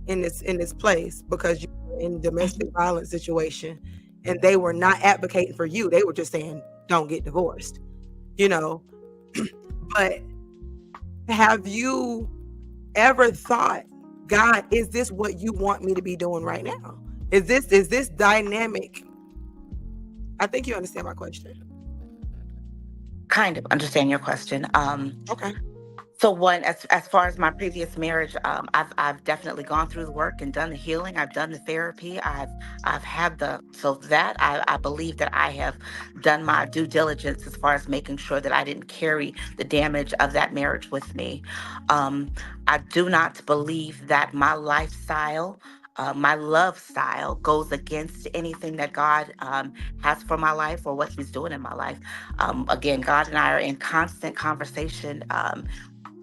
in this place because you were in a domestic Mhm. violence situation, and they were not advocating for you. They were just saying, don't get divorced, you know. But have you ever thought, God, is this what you want me to be doing right now? Is this dynamic? I think you understand my question. Kind of understand your question. Okay. So one, as far as my previous marriage, I've definitely gone through the work and done the healing. I've done the therapy. I've had the so that I believe that I have done my due diligence as far as making sure that I didn't carry the damage of that marriage with me. Um, I do not believe that my lifestyle. My love style goes against anything that God has for my life or what He's doing in my life. Again, God and I are in constant conversation.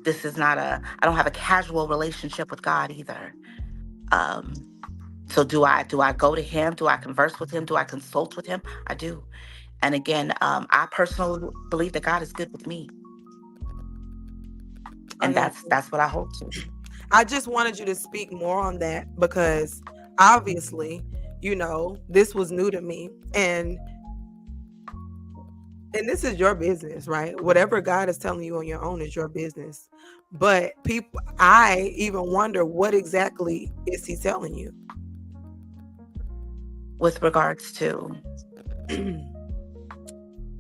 This is not I don't have a casual relationship with God either. um so do I go to him? Do I converse with him? Do I consult with him? I do. And again, I personally believe that God is good with me, I and got you. that's what I hold to. I just wanted you to speak more on that because obviously, this was new to me, and this is your business, right? Whatever God is telling you on your own is your business. But I even wonder, what exactly is He telling you? With regards to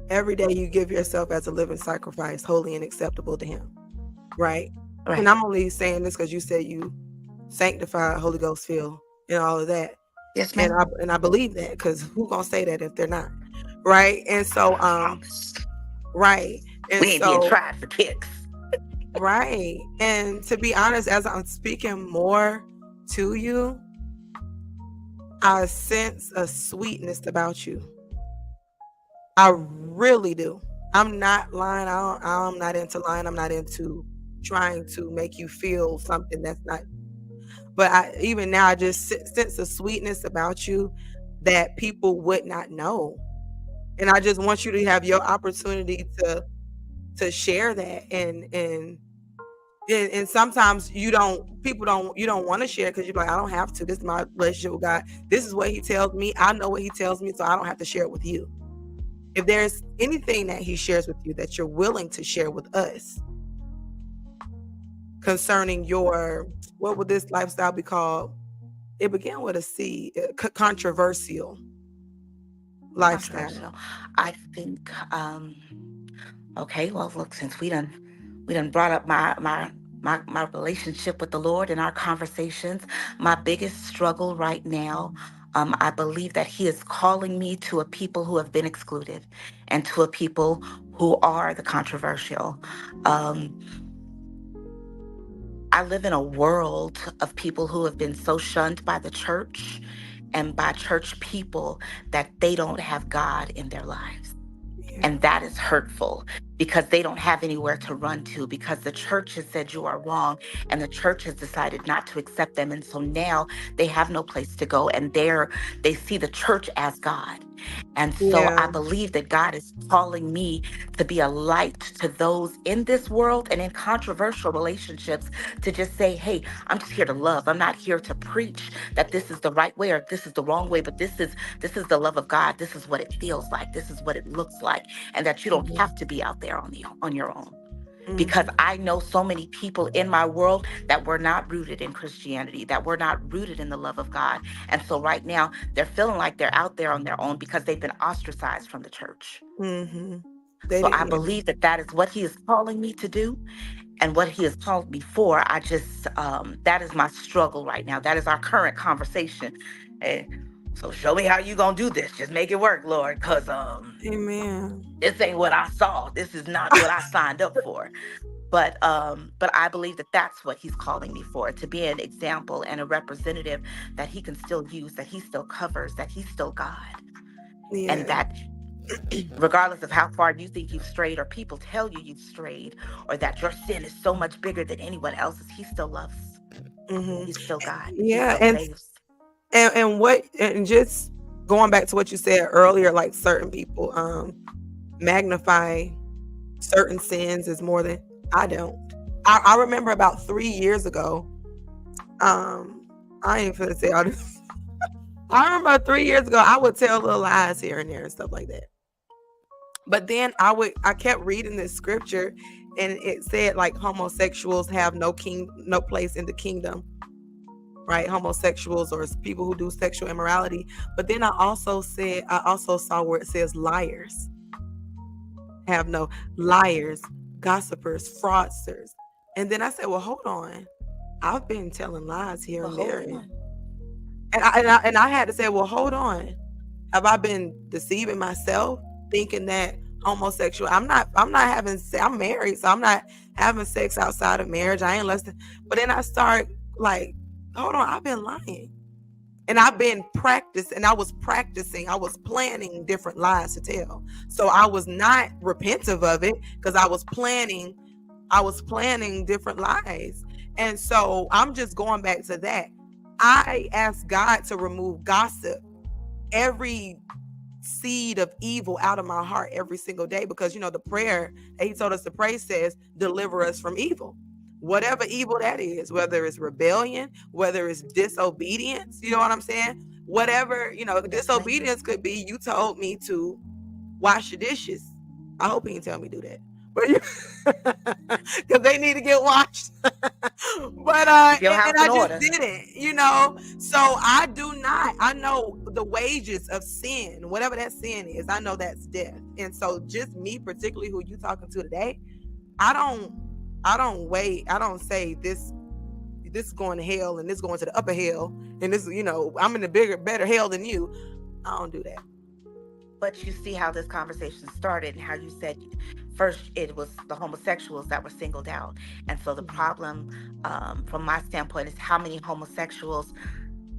Every day you give yourself as a living sacrifice, holy and acceptable to Him, right? And right. I'm only saying this because you said you sanctified, Holy Ghost filled, and all of that. Yes, And ma'am. I believe that, because who gonna say that if they're not, right? And so Promise. right. And We ain't being so tried for kicks. right. And to be honest, as I'm speaking more to you, I sense a sweetness about you. I really do. I'm not lying. I'm not into lying. I'm not into trying to make you feel something that's not. But even now, I just sense a sweetness about you that people would not know. And I just want you to have your opportunity to share that. And sometimes you don't want to share because you're like, I don't have to. This is my relationship with God. This is what He tells me. I know what He tells me, so I don't have to share it with you. If there's anything that He shares with you that you're willing to share with us concerning your, what would this lifestyle be called? It began with a C, controversial lifestyle. Controversial. I think okay, well, look, since we done brought up my relationship with the Lord in our conversations. My biggest struggle right now, I believe that He is calling me to a people who have been excluded, and to a people who are the controversial. Um, I live in a world of people who have been so shunned by the church and by church people that they don't have God in their lives. Yeah. And that is hurtful because they don't have anywhere to run to, because the church has said you are wrong and the church has decided not to accept them. And so now they have no place to go, and they see the church as God. And so I Yeah. believe that God is calling me to be a light to those in this world and in controversial relationships, to just say, hey, I'm just here to love. I'm not here to preach that this is the right way or this is the wrong way, but this is the love of God. This is what it feels like. This is what it looks like. And that you don't Hmm. have to be out there on your own. Because Hmm. I know so many people in my world that were not rooted in Christianity, that were not rooted in the love of God. And so right now they're feeling like they're out there on their own because they've been ostracized from the church. Hmm. They So I didn't. Yeah. believe that that is what He is calling me to do, and what He has called me for. I just, that is my struggle right now. That is our current conversation. And so show me how you gonna do this. Just make it work, Lord, because Amen. this ain't what I saw. This is not what I signed up for. But I believe that that's what He's calling me for, to be an example and a representative that He can still use, that He still covers, that He's still God. And Yeah. that regardless of how far you think you've strayed, or people tell you you've strayed, or that your sin is so much bigger than anyone else's, He still loves. Hmm. He's still God. He Yeah. still saves. And just going back to what you said earlier, like certain people magnify certain sins as more than I don't. I remember about 3 years ago. I ain't finna say all this. I remember 3 years ago, I would tell little lies here and there and stuff like that. But then I kept reading this scripture, and it said like homosexuals have no place in the kingdom, right? Homosexuals or people who do sexual immorality. But then I also saw where it says liars have no liars, gossipers, fraudsters. And then I said, well, hold on. I've been telling lies here But and hold there. on. And I had to say, well, hold on. Have I been deceiving myself, thinking that homosexual? I'm not having. I'm married, so I'm not having sex outside of marriage. I ain't less than. But then I start like, hold on, I've been lying, and I've been practicing. I was practicing. I was planning different lies to tell. So I was not repentive of it because I was planning. I was planning different lies, and so I'm just going back to that. I asked God to remove gossip, every seed of evil out of my heart every single day, because the prayer that he told us to pray says, deliver us from evil, whatever evil that is, whether it's rebellion, whether it's disobedience. You know what I'm saying? Whatever, Yes, ma'am. disobedience could be, you told me to wash your dishes. I hope he didn't tell me to do that, but because they need to get washed. But Keep your and house I in just order. didn't. So I do not. I know the wages of sin, whatever that sin is. I know that's death. And so, just me, particularly who you talking to today, I don't. I don't wait. I don't say this. This is going to hell, and this going to the upper hell, and this. I'm in the bigger, better hell than you. I don't do that. But you see how this conversation started and how you said first it was the homosexuals that were singled out. And so the Mhm. problem, from my standpoint, is how many homosexuals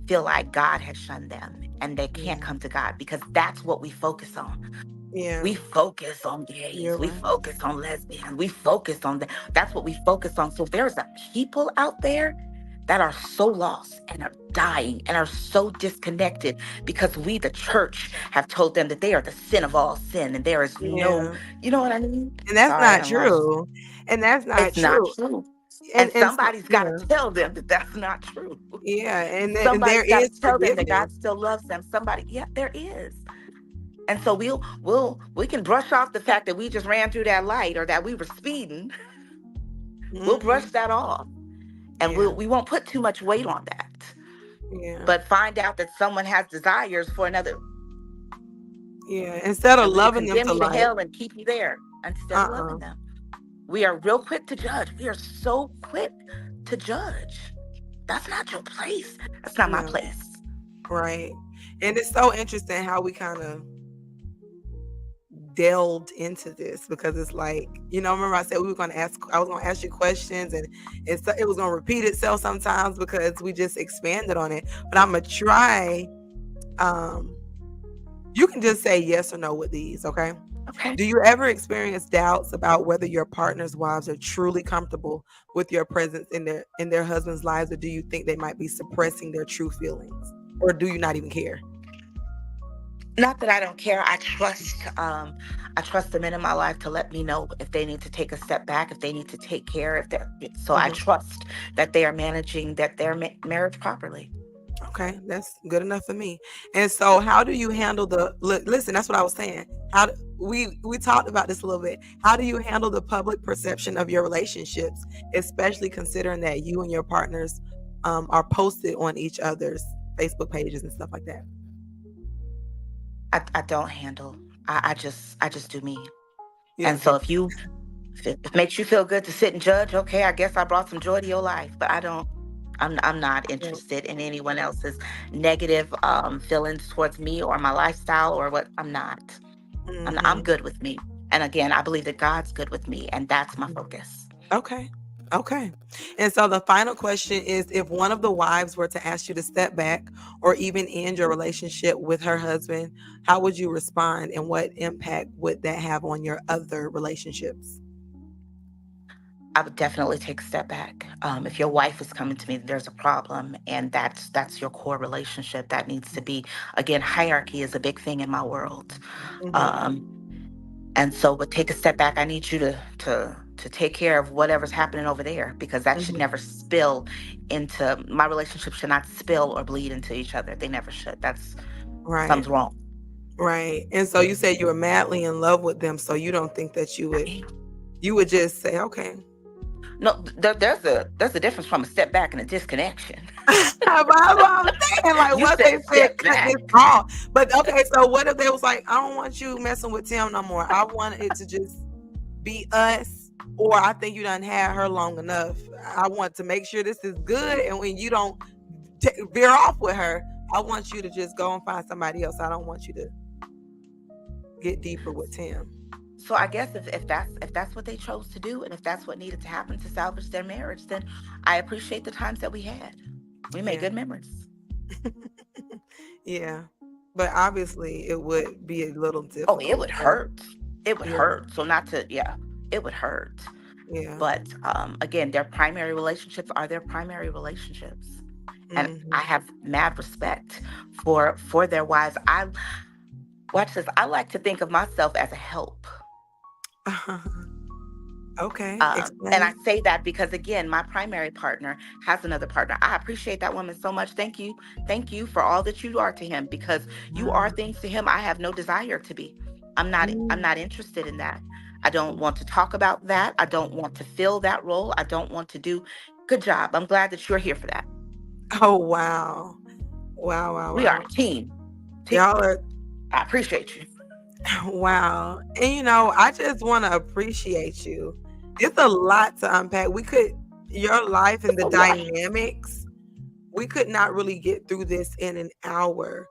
feel like God has shunned them and they can't Yeah. come to God because that's what we focus on. Yeah. We focus on gays, You're we right. focus on lesbians, we focus on that. That's what we focus on. So there's a people out there that are so lost and are dying and are so disconnected because we, the church, have told them that they are the sin of all sin and there is no, Yeah. you know what I mean? And that's Sorry, I not done lost. true. And that's not It's not true. true. And And so, somebody's got yeah. to tell them that that's not true. Yeah, and there Somebody's got is to tell them that forgiveness. God still loves them. Somebody, yeah, there is. And so we can brush off the fact that we just ran through that light or that we were speeding. We'll brush Hmm. that off and Yeah, we won't put too much weight on that. yeah, But find out that someone has desires for another yeah. Instead of and we will loving them condemn to you to life, hell and keep you there instead of uh-uh, loving them. We are real quick to judge. We are so quick to judge. That's not your place. That's not my no, place. right. And it's so interesting how we kind of delved into this, because it's like, remember I said I was gonna ask you questions, and it was gonna repeat itself sometimes because we just expanded on it. But I'm gonna try. Um, you can just say yes or no with these, okay? Okay. Do you ever experience doubts about whether your partner's wives are truly comfortable with your presence in their husbands' lives, or do you think they might be suppressing their true feelings, or do you not even care? Not that I don't care. I trust the men in my life to let me know if they need to take a step back, if they need to take care, if they're so I Hmm. trust that they are managing their marriage properly. Okay, that's good enough for me. And so, how do you handle listen? That's what I was saying. We talked about this a little bit. How do you handle the public perception of your relationships, especially considering that you and your partners are posted on each other's Facebook pages and stuff like that? I don't handle. I just do me. You And don't so handle. if it makes you feel good to sit and judge, okay, I guess I brought some joy to your life. But I don't. I'm not Yeah. interested in anyone else's negative feelings towards me or my lifestyle or what. I'm not. I'm Hmm. good with me. And again, I believe that God's good with me, and that's my focus. Okay. Okay. And so the final question is, if one of the wives were to ask you to step back or even end your relationship with her husband, how would you respond, and what impact would that have on your other relationships? I would definitely take a step back. If your wife is coming to me, there's a problem, and that's your core relationship. That needs to be again. Hierarchy is a big thing in my world, Hmm. um, and so but take a step back. I need you to take care of whatever's happening over there because that should Hmm. never spill into my relationship. Should not spill or bleed into each other. They never should. That's Right. something's wrong. Right. And so you said you were madly in love with them, so you don't think that you would just say, okay. No, there's a difference from a step back and a disconnection. That's what I'm saying. Like, You what they said said, step cut this back. off. But okay, so what if they was like, I don't want you messing with Tim no more. I want it to just be us. or I think you done had her long enough. I want to make sure this is good, and when you don't veer off with her, I want you to just go and find somebody else. I don't want you to get deeper with Tim. So I guess if that's what they chose to do, and if that's what needed to happen to salvage their marriage, then I appreciate the times that we had. We made Yeah. good memories. Yeah. But obviously it would be a little Oh, it difficult. would hurt. It would Yeah. hurt. So not to, yeah, it would hurt. Yeah. But again, their primary relationships are their primary relationships, and I Mm-hmm. have mad respect for their wives. I watch this. I like to think of myself as a help. Okay. And I Explain. say that because, again, my primary partner has another partner. I appreciate that woman so much. Thank you. Thank you for all that you are to him, because you are Wow. things to him I have no desire to be. I'm not Mm. interested in that. I don't want to talk about that. I don't want to fill that role. I don't want to do. Good job. I'm glad that you're here for that. Oh wow. Wow, wow, We are wow. a team. Y'all are I appreciate you. wow. And I just want to appreciate you. It's a lot to unpack. Your life and It's the a lot. dynamics, we could not really get through this in an hour.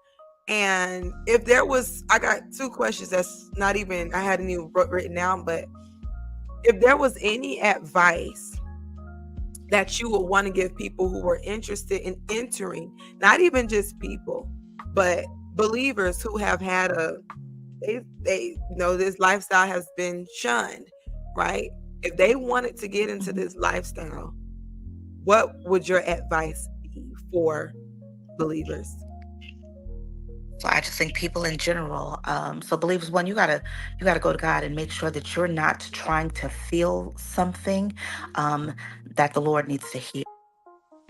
And if there was, I got two questions that's not even, I hadn't even written down, but if there was any advice that you would want to give people who were interested in entering, not even just people, but believers who have had they this lifestyle has been shunned, right? If they wanted to get into Mhm. this lifestyle, what would your advice be for believers? So I just think people in general. So believers, one, you gotta go to God and make sure that you're not trying to feel something that the Lord needs to hear.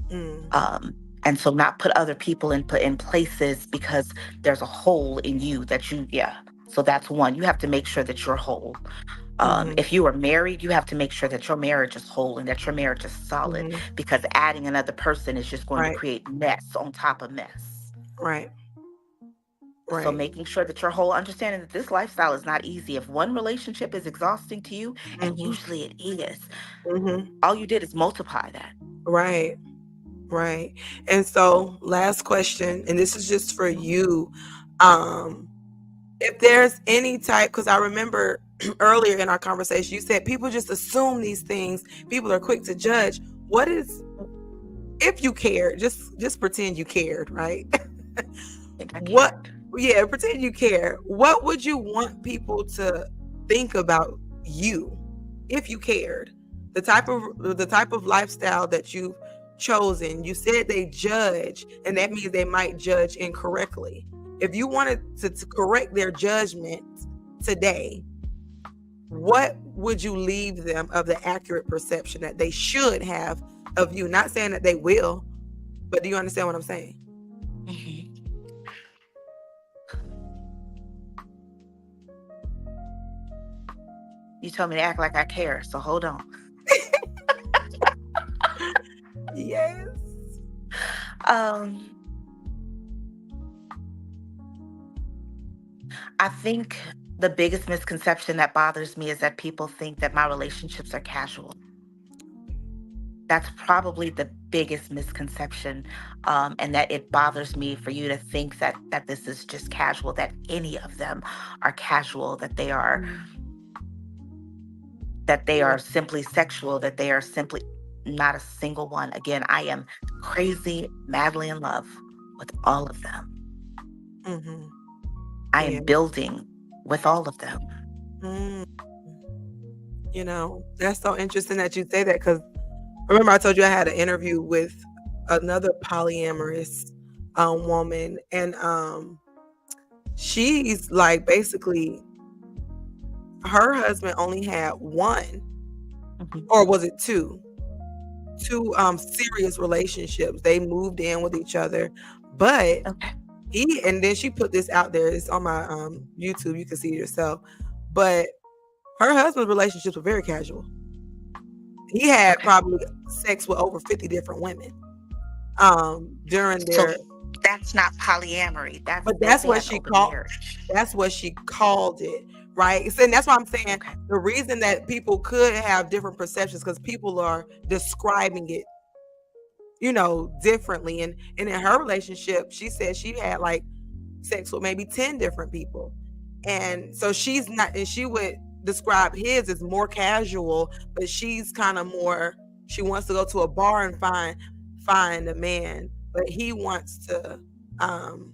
Mm, And so not put other people in places because there's a hole in you that you, yeah. So that's one. You have to make sure that you're whole. mm-hmm, If you are married, you have to make sure that your marriage is whole and that your marriage is solid, mm-hmm. because adding another person is just going to Right, create mess on top of mess. right, So right. making sure that your whole understanding that this lifestyle is not easy. If one relationship is exhausting to you, and Mm-hmm, usually it is, mm-hmm. all you did is multiply that. Right, right. And so, last question, and this is just for you. Um, if there's any type, because I remember earlier in our conversation, you said people just assume these things. People are quick to judge. What is, if you cared, just pretend you cared, right? I think I What, cared. yeah, pretend you care. What would you want people to think about you if you cared? The type of lifestyle that you've chosen. You said they judge, and that means they might judge incorrectly. If you wanted to correct their judgment today, what would you leave them of the accurate perception that they should have of you? Not saying that they will, but do you understand what I'm saying? Mhm. You told me to act like I care, so hold on. Yes. Um, I think the biggest misconception that bothers me is that people think that my relationships are casual. That's probably the biggest misconception, and that it bothers me for you to think that this is just casual, that any of them are casual, Mm. that they Yeah. are simply sexual, that they are simply, not a single one. Again, I am crazy, madly in love with all of them. Mm-hmm. I am Yeah. building with all of them. Mm. That's so interesting that you say that, because remember I told you I had an interview with another polyamorous woman, and she's like basically her husband only had one, Mhm. or was it two serious relationships. They moved in with each other, but Okay. and then she put this out there. It's on my YouTube. You can see it yourself. But her husband's relationships were very casual. He had Okay. probably sex with over 50 different women during So their, that's not polyamory. but They have an open marriage. that's what she called it. right? So, and that's why I'm saying Okay. the reason that people could have different perceptions because people are describing it, differently. And in her relationship, she said she had like sex with maybe 10 different people. And so she's not, and she would describe his as more casual, but she's kind of more, she wants to go to a bar and find a man, but he wants to um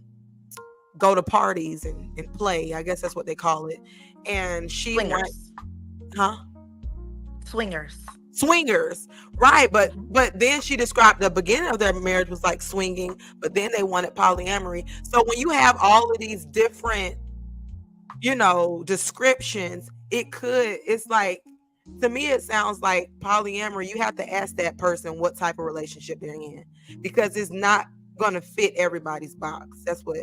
go to parties and play. I guess that's what they call it. And she wants, Swingers. huh? Swingers. Swingers, right? but Hmm. but then she described the beginning of their marriage was like swinging, but then they wanted polyamory. So when you have all of these different descriptions, it's like, to me it sounds like polyamory, you have to ask that person what type of relationship they're in, because it's not going to fit everybody's box. That's what.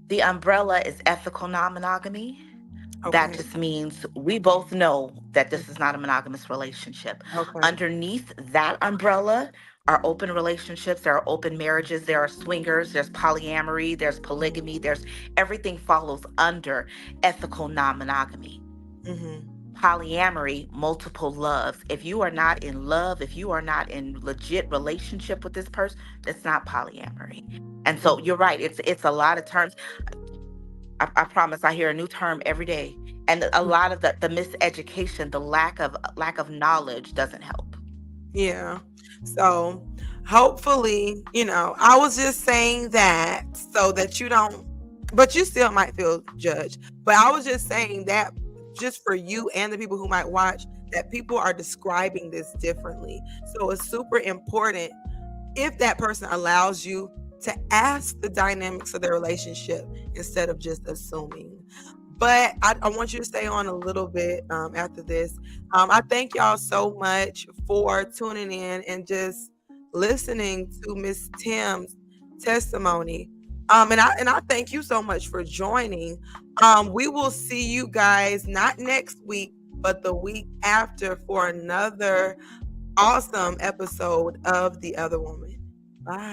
The umbrella is ethical non monogamy. That Okay. just means we both know that this is Mhm. not a monogamous relationship. Okay. Underneath that umbrella are open relationships, there are open marriages, there are swingers, there's polyamory, there's polygamy, there's everything follows under ethical non monogamy. Hmm. Polyamory, multiple loves. If you are not in love, if you are not in legit relationship with this person, that's not polyamory. And so you're right, it's a lot of terms. I promise I hear a new term every day. And a lot of the miseducation, the lack of knowledge doesn't help. Yeah. So hopefully, I was just saying that so that you don't, but you still might feel judged. But I was just saying that just for you and the people who might watch, that people are describing this differently. So it's super important, if that person allows you, to ask the dynamics of their relationship instead of just assuming. But I want you to stay on a little bit after this. I thank y'all so much for tuning in and just listening to Miss Tim's testimony. And I thank you so much for joining. We will see you guys not next week, but the week after for another awesome episode of The Other Woman. Bye.